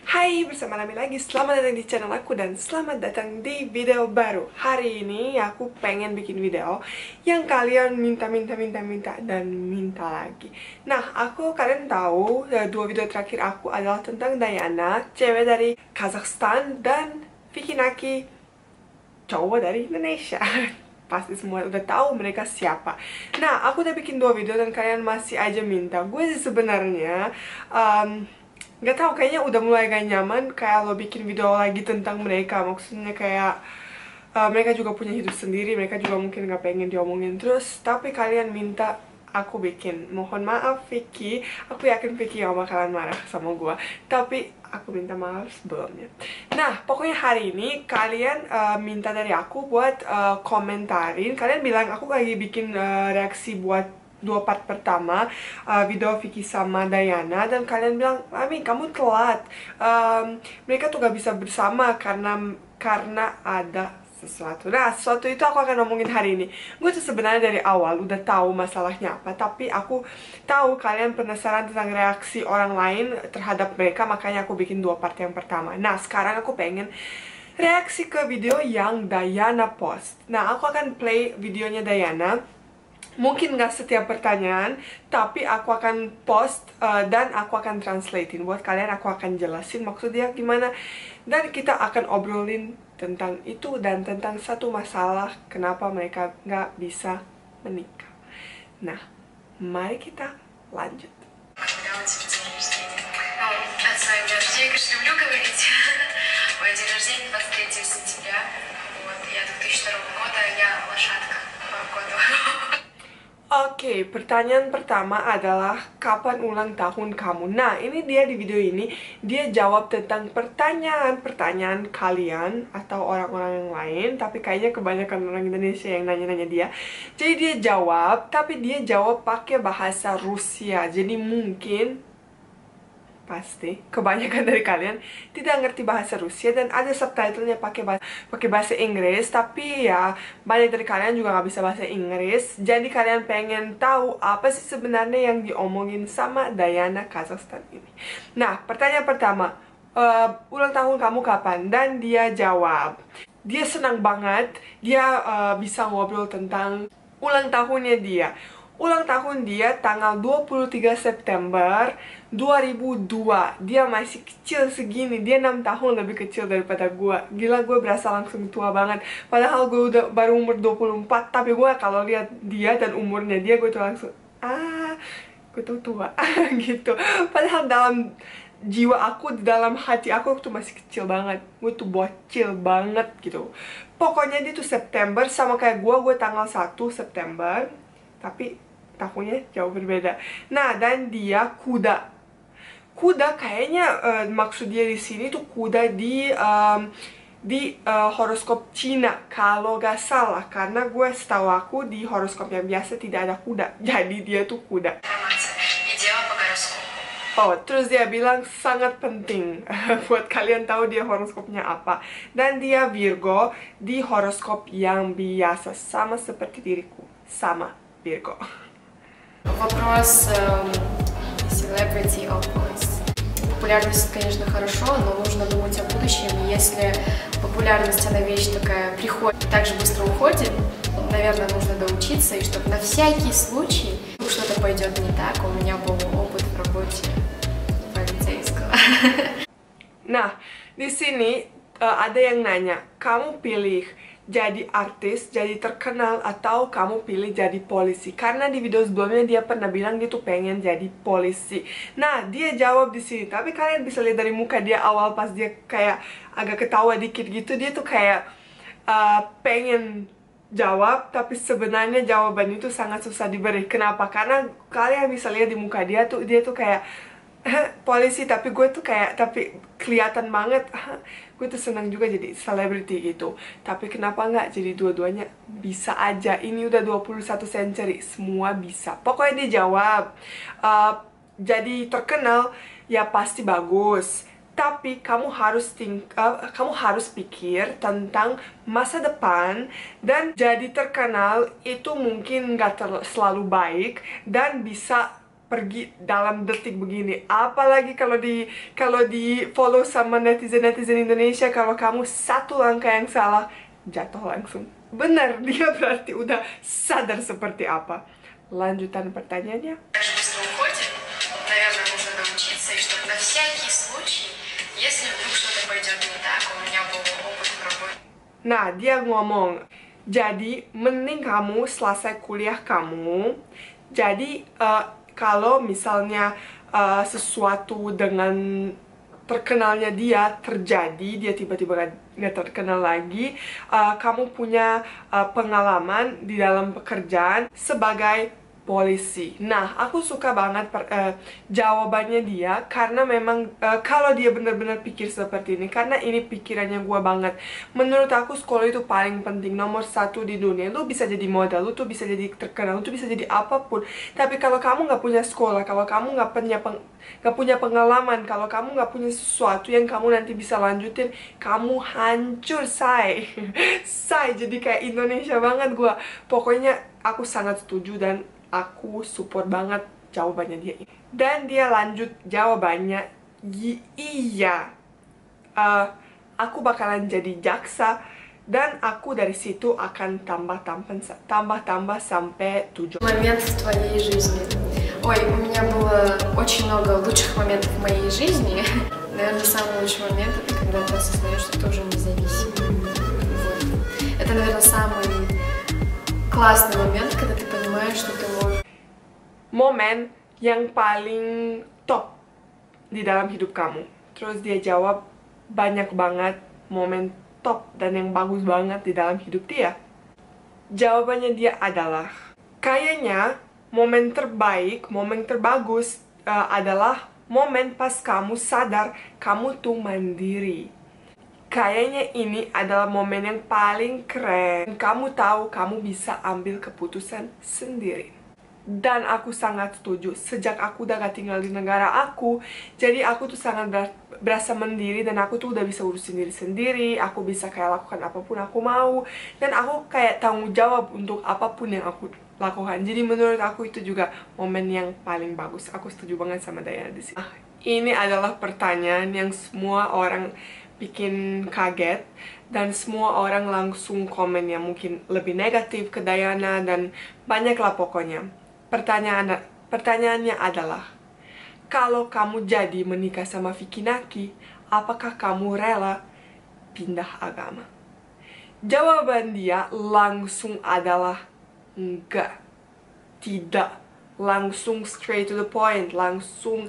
Hai, bersama Nami lagi. Selamat datang di channel aku dan selamat datang di video baru. Hari ini aku pengen bikin video yang kalian minta dan minta lagi. Nah, kalian tahu dua video terakhir aku adalah tentang Diana, cewek dari Kazakhstan, dan Vicky Naki, cowok dari Indonesia. Pasti semua udah tahu mereka siapa. Nah, aku udah bikin dua video dan kalian masih aja minta. Gue sih sebenarnya nggak tahu, kayaknya udah mulai gak nyaman kayak lo bikin video lagi tentang mereka. Maksudnya kayak mereka juga punya hidup sendiri, mereka juga mungkin nggak pengen diomongin terus, tapi kalian minta aku bikin. Mohon maaf Vicky, aku yakin Vicky gak bakalan marah sama gue, tapi aku minta maaf sebelumnya. Nah, pokoknya hari ini kalian minta dari aku buat komentarin. Kalian bilang aku lagi bikin reaksi buat dua part pertama video Vicky sama Diana, dan kalian bilang, Ami kamu telat, mereka tuh gak bisa bersama karena ada sesuatu. Nah, sesuatu itu aku akan ngomongin hari ini. Gue tuh sebenarnya dari awal udah tahu masalahnya apa, tapi aku tahu kalian penasaran tentang reaksi orang lain terhadap mereka, makanya aku bikin dua part yang pertama. Nah, sekarang aku pengen reaksi ke video yang Diana post. Nah, aku akan play videonya Diana. Mungkin nggak setiap pertanyaan, tapi aku akan post dan aku akan translatein buat kalian. Aku akan jelasin maksud dia gimana, dan kita akan obrolin tentang itu dan tentang satu masalah kenapa mereka nggak bisa menikah. Nah, mari kita lanjut. Oke, pertanyaan pertama adalah kapan ulang tahun kamu? Nah, ini dia di video ini, dia jawab tentang pertanyaan-pertanyaan kalian atau orang-orang yang lain, tapi kayaknya kebanyakan orang Indonesia yang nanya-nanya dia. Jadi dia jawab, tapi dia jawab pakai bahasa Rusia. Jadi mungkin pasti kebanyakan dari kalian tidak ngerti bahasa Rusia, dan ada subtitlenya pakai bahasa Inggris, tapi ya banyak dari kalian juga nggak bisa bahasa Inggris. Jadi kalian pengen tahu apa sih sebenarnya yang diomongin sama Diana Kazakhstan ini. Nah, pertanyaan pertama, ulang tahun kamu kapan? Dan dia jawab, dia senang banget, dia bisa ngobrol tentang ulang tahunnya dia. Ulang tahun dia tanggal 23 September 2002. Dia masih kecil segini, dia 6 tahun lebih kecil daripada gue. Gila, gue berasa langsung tua banget. Padahal gue udah baru umur 24, tapi gue kalau lihat dia dan umurnya dia, gue tuh langsung, gue tuh tua gitu. Padahal dalam jiwa aku, di dalam hati aku tuh masih kecil banget. Gue tuh bocil banget gitu. Pokoknya dia tuh September, sama kayak gue tanggal 1 September, tapi tahunnya jauh berbeda. Nah, dan dia kuda. Kuda kayaknya maksud dia di sini tuh kuda di horoskop Cina kalau gak salah, karena gue setahu aku di horoskop yang biasa tidak ada kuda. Jadi dia tuh kuda. Oh, terus dia bilang sangat penting buat kalian tahu dia horoskopnya apa. Dan dia Virgo di horoskop yang biasa, sama seperti diriku, sama Virgo. Вопрос celebrity of voice. Популярность, конечно, хорошо, но нужно думать о будущем. Если популярность, она вещь такая, приходит, так же быстро уходит, наверное, нужно доучиться, и чтобы на всякий случай что-то пойдет не так. У меня был опыт в работе полицейского. Nah, di sini ada yang nanya, kamu pilih jadi artis, jadi terkenal, atau kamu pilih jadi polisi? Karena di video sebelumnya dia pernah bilang dia tuh pengen jadi polisi. Nah, dia jawab di sini, tapi kalian bisa lihat dari muka dia awal pas dia kayak agak ketawa dikit gitu, dia tuh kayak pengen jawab, tapi sebenarnya jawaban itu sangat susah diberi. Kenapa? Karena kalian bisa lihat di muka dia tuh kayak polisi, tapi gue tuh kayak, tapi kelihatan banget gue tuh senang juga jadi selebriti gitu. Tapi kenapa nggak jadi dua-duanya? Bisa aja, ini udah 21 century, semua bisa. Pokoknya dia jawab, jadi terkenal ya pasti bagus, tapi kamu harus pikir tentang masa depan, dan jadi terkenal itu mungkin nggak selalu baik, dan bisa pergi dalam detik begini. Apalagi kalau di follow sama netizen Indonesia, kalau kamu satu langkah yang salah, jatuh langsung. Benar, dia berarti udah sadar seperti apa. Lanjutan pertanyaannya. Nah, dia ngomong, jadi mending kamu selesai kuliah kamu. Jadi kalau misalnya sesuatu dengan terkenalnya dia terjadi, dia tiba-tiba nggak terkenal lagi, kamu punya pengalaman di dalam pekerjaan sebagai polisi. Nah, aku suka banget jawabannya dia, karena memang kalau dia benar-benar pikir seperti ini, karena ini pikirannya gue banget. Menurut aku sekolah itu paling penting, nomor satu di dunia. Lu bisa jadi model, lu tuh bisa jadi terkenal, lu tuh bisa jadi apapun. Tapi kalau kamu nggak punya sekolah, kalau kamu nggak punya pengalaman, kalau kamu nggak punya sesuatu yang kamu nanti bisa lanjutin, kamu hancur, say. Say, jadi kayak Indonesia banget gue. Pokoknya aku sangat setuju dan aku support banget jawabannya dia. Dan dia lanjut jawabannya, iya, aku bakalan jadi jaksa, dan aku dari situ akan tambah sampai 7. Момент в твоей жизни. Ой, у меня было очень много лучших моментов в моей жизни. Наверное, самый лучший момент — это когда ты осознаешь, что ты уже независим. Вот. Это, наверное, самый классный момент, когда ты понимаешь, что ты можешь. Momen yang paling top di dalam hidup kamu. Terus dia jawab, banyak banget momen top dan yang bagus banget di dalam hidup dia. Jawabannya dia adalah, kayaknya momen terbaik, momen terbagus adalah momen pas kamu sadar kamu tuh mandiri. Kayaknya ini adalah momen yang paling keren. Kamu tahu kamu bisa ambil keputusan sendiri. Dan aku sangat setuju. Sejak aku udah gak tinggal di negara aku, jadi aku tuh sangat berasa mandiri, dan aku tuh udah bisa urusin diri sendiri. Aku bisa kayak lakukan apapun aku mau, dan aku kayak tanggung jawab untuk apapun yang aku lakukan. Jadi menurut aku itu juga momen yang paling bagus. Aku setuju banget sama Diana di sini. Ini adalah pertanyaan yang semua orang bikin kaget, dan semua orang langsung komen yang mungkin lebih negatif ke Diana, dan banyaklah pokoknya. Pertanyaannya adalah, kalau kamu jadi menikah sama Vicky Naki, apakah kamu rela pindah agama? Jawaban dia langsung adalah enggak, tidak, langsung straight to the point, langsung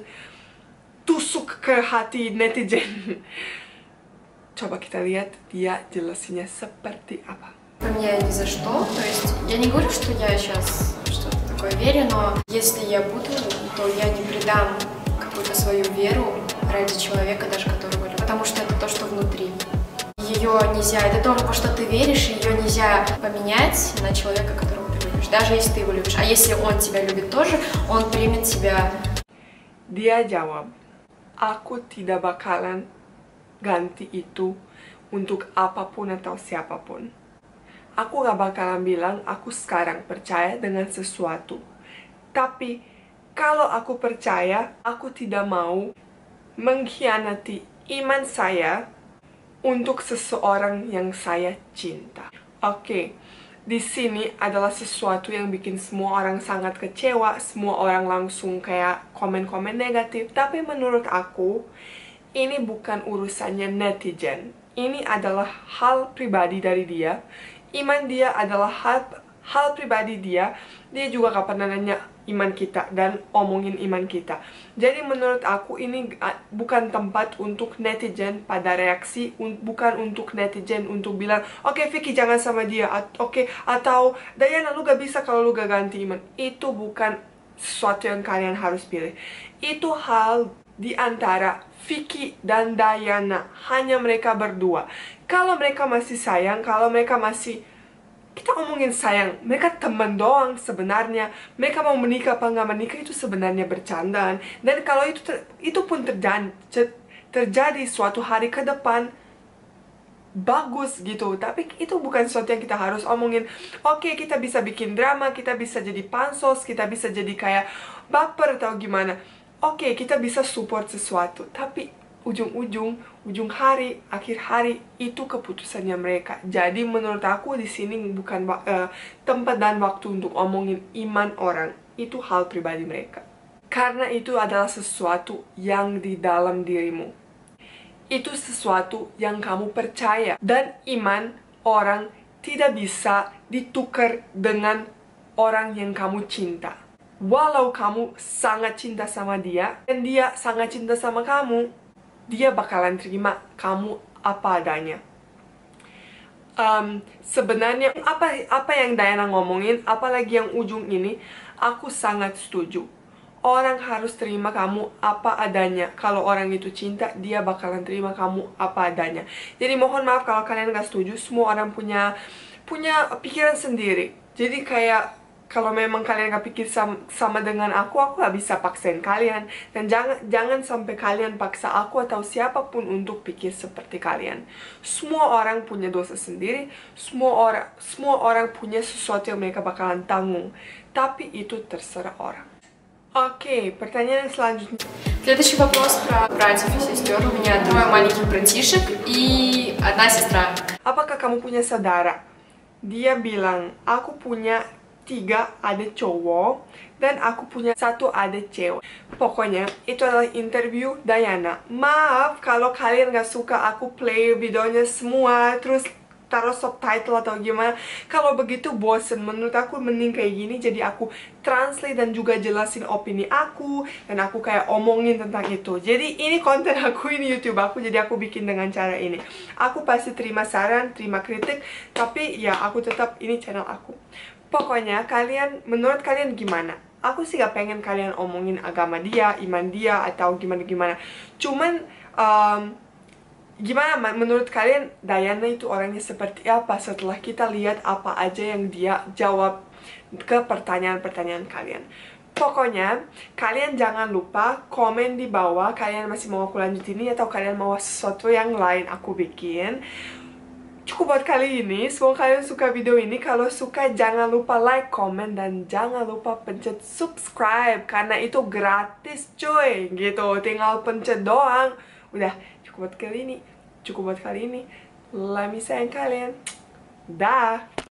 tusuk ke hati netizen. Coba kita lihat dia jelasinnya seperti apa. Меня ни за что, то есть я не говорю, что я сейчас что-то такое верю, но если я буду, то я не предам какую-то свою веру ради человека, даже которого люблю, потому что это то, что внутри. Ее нельзя, это то, во что ты веришь, ее нельзя поменять на человека, которого ты любишь, даже если ты его любишь. А если он тебя любит тоже, он примет тебя. Dia jawab, aku tidak bakalan ganti itu untuk apapun atau siapapun. Aku gak bakalan bilang aku sekarang percaya dengan sesuatu. Tapi kalau aku percaya, aku tidak mau mengkhianati iman saya untuk seseorang yang saya cinta. Oke, di sini adalah sesuatu yang bikin semua orang sangat kecewa, semua orang langsung kayak komen-komen negatif. Tapi menurut aku, ini bukan urusannya netizen. Ini adalah hal pribadi dari dia. Iman dia adalah hal pribadi dia. Dia juga gak pernah nanya iman kita dan omongin iman kita. Jadi menurut aku ini bukan tempat untuk netizen pada reaksi, bukan untuk netizen untuk bilang, oke, Vicky jangan sama dia, oke, atau Diana lu gak bisa kalau lu gak ganti iman. Itu bukan sesuatu yang kalian harus pilih. Itu hal di antara Vicky dan Diana, hanya mereka berdua. Kalau mereka masih sayang, kalau mereka masih, kita omongin sayang, mereka teman doang sebenarnya. Mereka mau menikah apa nggak menikah itu sebenarnya bercandaan. Dan kalau itu pun terjadi suatu hari ke depan, bagus gitu. Tapi itu bukan sesuatu yang kita harus omongin. Oke, kita bisa bikin drama, kita bisa jadi pansos, kita bisa jadi kayak baper atau gimana. Oke, kita bisa support sesuatu, tapi ujung hari, akhir hari itu keputusannya mereka. Jadi menurut aku di sini bukan tempat dan waktu untuk omongin iman orang. Itu hal pribadi mereka. Karena itu adalah sesuatu yang di dalam dirimu. Itu sesuatu yang kamu percaya. Dan iman orang tidak bisa ditukar dengan orang yang kamu cinta. Walau kamu sangat cinta sama dia dan dia sangat cinta sama kamu, dia bakalan terima kamu apa adanya. Sebenarnya apa yang Diana ngomongin, apalagi yang ujung ini, aku sangat setuju. Orang harus terima kamu apa adanya. Kalau orang itu cinta, dia bakalan terima kamu apa adanya. Jadi mohon maaf kalau kalian gak setuju. Semua orang punya pikiran sendiri. Jadi kayak kalau memang kalian gak pikir sama dengan aku gak bisa paksain kalian. Dan jangan sampai kalian paksa aku atau siapapun untuk pikir seperti kalian. Semua orang punya dosa sendiri. Semua orang punya sesuatu yang mereka bakalan tanggung. Tapi itu terserah orang. Окей, pertanyaan selanjutnya. Следующий вопрос про братьев и сестер. У меня двое маленьких братишек и одна сестра. Apakah kamu punya saudara? Dia bilang, aku punya 3 adik cowok dan aku punya 1 adik cewek. Pokoknya, itu adalah interview Diana. Maaf kalau kalian gak suka aku play videonya semua, terus taruh subtitle atau gimana. Kalau begitu bosen. Menurut aku mending kayak gini, jadi aku translate dan juga jelasin opini aku, dan aku kayak omongin tentang itu. Jadi ini konten aku, ini YouTube aku, jadi aku bikin dengan cara ini. Aku pasti terima saran, terima kritik, tapi ya aku tetap, ini channel aku. Pokoknya kalian, menurut kalian gimana? Aku sih gak pengen kalian omongin agama dia, iman dia, atau gimana-gimana. Cuman gimana menurut kalian Diana itu orangnya seperti apa setelah kita lihat apa aja yang dia jawab ke pertanyaan-pertanyaan kalian. Pokoknya kalian jangan lupa komen di bawah kalian masih mau aku lanjut ini atau kalian mau sesuatu yang lain aku bikin. Cukup buat kali ini, semoga kalian suka video ini. Kalau suka jangan lupa like, komen, dan jangan lupa pencet subscribe karena itu gratis cuy gitu, tinggal pencet doang. Udah, cukup buat kali ini. Let me sayang kalian. Dah.